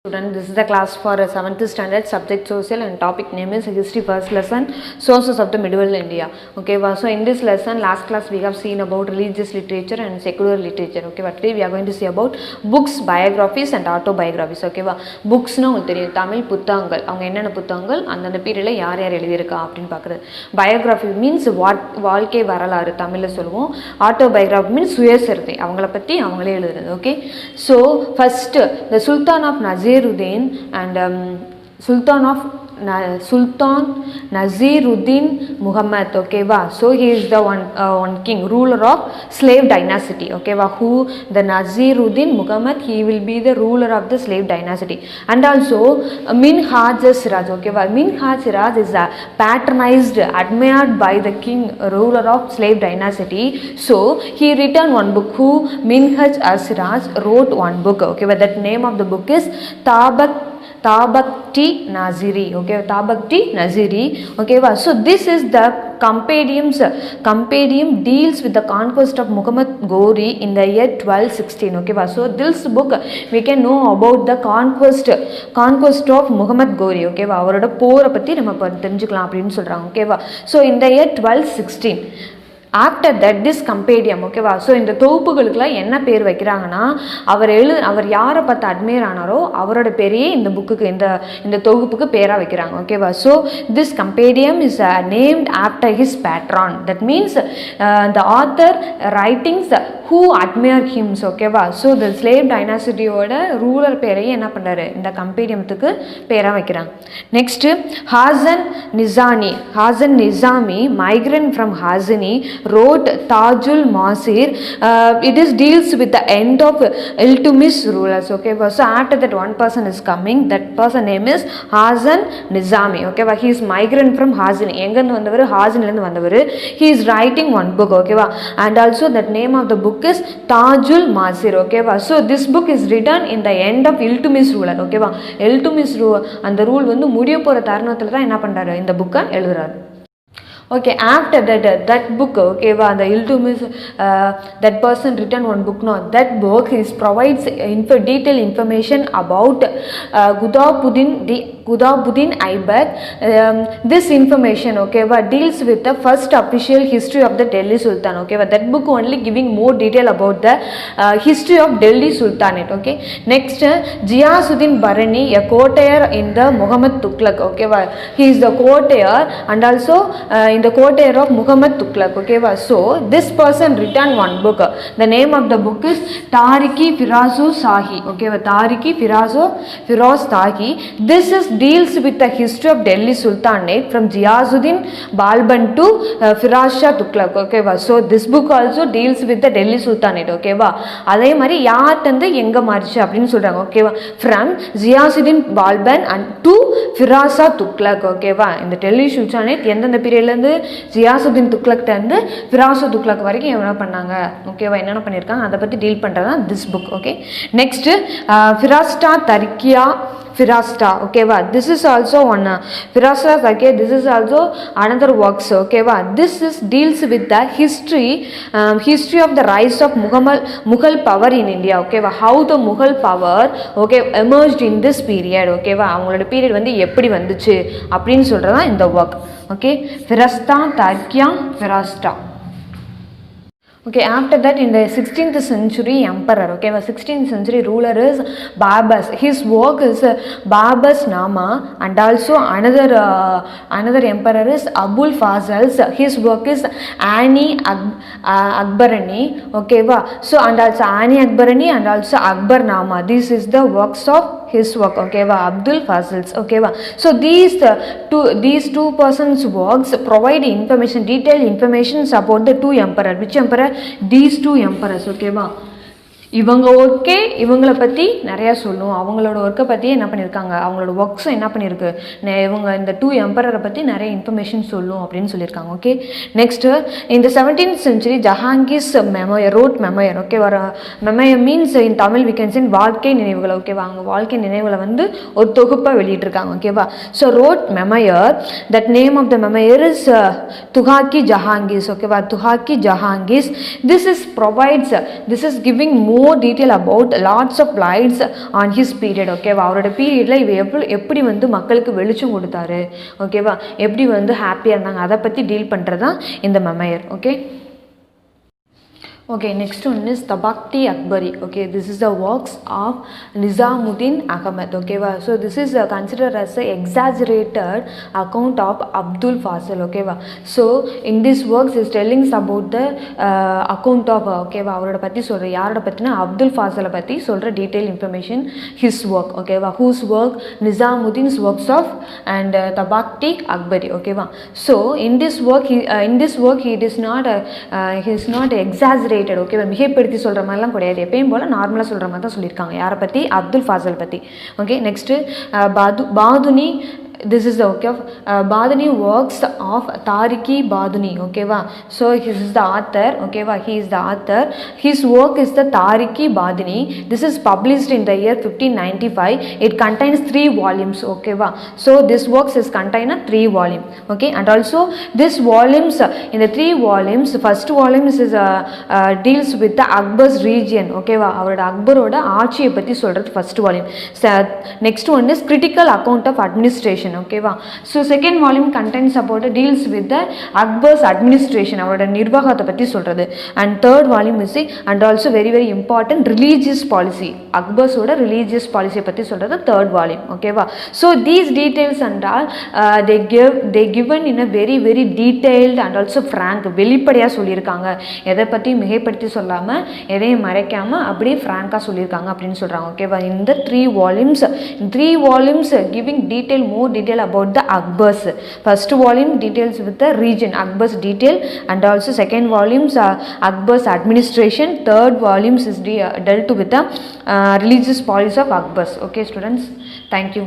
Student, this is the class for 7th standard subject social and topic name is history first lesson sources of the medieval India. Okay, so in this lesson last class we have seen about religious literature and secular literature. Okay, but today we are going to see about books, biographies and autobiographies. Okay, books na உங்களுக்கு தெரியும் தமிழ் புத்தகங்கள் அவங்க என்னென்ன புத்தகங்கள் அந்தந்த பீரியட்ல யார் யார் எழுதியிருக்கா அப்படின்னு பார்க்குறது. பயோகிராஃபி மீன்ஸ் வாழ்க்கை வரலாறு தமிழில் சொல்லுவோம். ஆட்டோபயோகிராஃபி மீன்ஸ் சுயசரிதை அவங்கள பற்றி அவங்களே எழுதுறது. Okay, so first the sultan of Naziruddin and Sultan Naziruddin Muhammad. Okay, so he is the one king, ruler of slave dynasty. Okay, who the Naziruddin Muhammad, he will be the ruler of the slave dynasty. And also Minhaj Siraj. Okay, Minhaj Siraj is patronized, admired by the king, ruler of slave dynasty. So he written one book. Who Minhaj Siraj wrote one book. Okay, but that name of the book is Tabaqt-i Naziri. Okay, Tabaqt-i Naziri. Okay, so this is the compendium deals with the conquest of Muhammad Ghori in the year 1216. Okay, so this book we can know about the conquest of Muhammad Ghori. Okay, அவரோட போரை பற்றி நம்ம தெரிஞ்சுக்கலாம் அப்படின்னு சொல்கிறாங்க. ஓகேவா, so இந்த year 1216. After that this compendium. ஓகேவா, ஸோ இந்த தொகுப்புகளுக்கெல்லாம் என்ன பேர் வைக்கிறாங்கன்னா அவர் யாரை பார்த்து அட்மையர் ஆனாரோ அவரோட பேரையே இந்த புக்குக்கு இந்த தொகுப்புக்கு பேராக வைக்கிறாங்க. ஓகேவா, so this compendium is named after his patron. That means the author writings who admire hymns. ஓகேவா, ஸோ த ஸ்லேவ் டைனாசிட்டியோட ரூலர் பேரையும் என்ன பண்ணுறாரு இந்த கம்பேடியத்துக்கு பேராக வைக்கிறாங்க. Next Hasan Nizami migrant from Ghazni wrote Tajul Masir. It is deals with the end of Iltutmish rulers. Okay, so after that one person is coming, that person name is Hasan Nizami. Okay, he is migrant from Hazini. எங்கன்னு வந்தவர் ஹாசினிலேருந்து வந்தவர். He is writing one book. Okay, and also that name of the book is Tajul Masir. Okay, so this book is written in the end of Iltutmish ruler. Okay, Iltutmish அந்த rule வந்து முடிய போகிற தருணத்தில் தான் என்ன பண்ணுறாரு இந்த புக்கை எழுதுறாரு. Okay, after that book, okay, the Iltutmish, that person written one book. No, that book provides detailed information about Ghudabuddin Aibak. This information, okay, deals with the first official history of the Delhi Sultan. Okay, that book only giving more detail about the history of Delhi Sultanate. Okay, next Ghiyasuddin Barani, a courtier in the Muhammad Tughlaq. Okay, he is the courtier and also in the courtier of Muhammad Tughlaq. Okay, so this person written one book. The name of the book is Tarikh-i Firoz Shahi. Okay, Tarikh-i Firoz Shahi. This is deals with the history of Delhi Sultanate from Ghiyasuddin Balban to Firoz Shah Tughlaq. Okay, so this book also deals with the Delhi Sultanate. Okay, அதே மாதிரி யார்கிட்ட எங்க மாறிச்சு அப்படின்னு சொல்றாங்க. ஓகேவா, from Ghiyasuddin Balban and to Firoz Shah Tughlaq. ஓகேவா, இந்த டெல்லி சுல்தானேட் எந்தெந்த பீரியட்லேருந்து ஜியாசுதீன் துக்ளக்லேருந்து ஃபிரோஸ் ஷா துக்ளக் வரைக்கும் என்ன பண்ணாங்க. ஓகேவா, என்னென்ன பண்ணியிருக்காங்க அதை பற்றி டீல் பண்ணுறது தான் this book. Okay, next Firishta தர்கியா Firasta. Okay, this is also one Firasta. Okay, this is also another works. Okay, this is deals with the history of the rise of Mughal power in India. Okay, how the Mughal power okay emerged in this period. Okay, அவங்களோட period வந்து எப்படி வந்துச்சு அப்படின்னு சொல்றதா இந்த work. Okay, Firasta Tarkia Firasta. Okay, after that in the 16th century emperor. Okay, 16th century ruler is Babas. His work is Babas Nama, and also another emperor is Abul Fazls. His work is Ani Akbarani. Okay, so and also Ani Akbarani and also Akbar Nama. This is the works of his work. Okay, Abdul Fazls. Okay, so these two persons works provide information, detailed information about the two emperor. Which emperor? These two emperors. Okay, இவங்க ஒர்க்கே இவங்களை பற்றி நிறையா சொல்லும். அவங்களோட ஒர்க்கை பற்றி என்ன பண்ணியிருக்காங்க, அவங்களோட ஒர்க்ஸும் என்ன பண்ணியிருக்கு, இவங்க இந்த டூ எம்பரரை பற்றி நிறைய இன்ஃபர்மேஷன் சொல்லும் அப்படின்னு சொல்லியிருக்காங்க. ஓகே, நெக்ஸ்ட்டு இந்த 17th century Jahangir's road memoir. Okay, வர memoir means in Tamil we can say வாழ்க்கை நினைவுகள். ஓகேவா, அவங்க வாழ்க்கை நினைவுகளை வந்து ஒரு தொகுப்பாக வெளியிட்டிருக்காங்க. ஓகேவா, so road memoir, that name of the memoir is Tuzuk Jahangir's. ஓகேவா, Tuzuk Jahangir's. This is giving more more detail about lots of lights on his period. ஓகேவா, அவரோட பீரியடில் இவர் எப்படி வந்து மக்களுக்கு வெளிச்சம் கொடுத்தாரு, ஓகேவா, எப்படி வந்து ஹாப்பியாக இருந்தாங்க, அதை பற்றி டீல் பண்ணுறது தான் இந்த மெமையர். Okay. Okay, next one is Tabaqti Akbari. Okay, this is the works of Nizamuddin Ahmed. Okay, so this is considered as a exaggerated account of Abdul Fasil. Okay, so in this works is telling about the account of okay, அவரோட பற்றி சொல்கிற யாரோட பற்றினா அப்துல் ஃபாசலை பற்றி சொல்கிற detail information his work. ஓகேவா, whose work Nizamuddin's works of and Tabaqti Akbari. ஓகேவா, so in this work he is not exaggerated. Okay, மிகைப்படுத்தி சொல்கிற மாதிரிலாம் கிடையாது, எப்பயும் போல் நார்மலாக சொல்கிற மாதிரி தான் சொல்லியிருக்காங்க. யாரை பற்றி? அப்துல் ஃபாசல் பற்றி. Okay, next Badauni. This is the okay of Baduni works of Tariki Baduni. Okay, so he is the author. Okay, he is the author. His work is the Tariki Baduni. This is published in the year 1595. It contains 3 volumes. Okay, so this works is contained in 3 volumes. Okay, and also this volumes in the 3 volumes, first volume is deals with the Akbar's region. Okay, அவரோட அக்பரோட ஆட்சியை பற்றி சொல்கிறது first volume. Next one is critical account of administration. Okay, so second volume contains about deals with the Akbar's administration, அவரோட நிர்வாகத்தை பற்றி சொல்கிறது. and third volume is and also very very important religious policy, அக்பர்ஸோட religious policy பற்றி சொல்கிறது third volume. Okay, so these details and all they given in a very very detailed and also frank, வெளிப்படையாக சொல்லியிருக்காங்க, எதை பற்றி மிகைப்படுத்தி சொல்லாமல் எதையும் மறைக்காமல் அப்படியே ஃப்ராங்காக சொல்லியிருக்காங்க அப்படின்னு சொல்கிறாங்க. ஓகேவா, இந்த 3 volumes giving more detail about the Akbars. First volume details with the region, Akbar's detail, and also second volumes Akbar's administration, third volumes is dealt with the religious policy of Akbars. Okay students, thank you.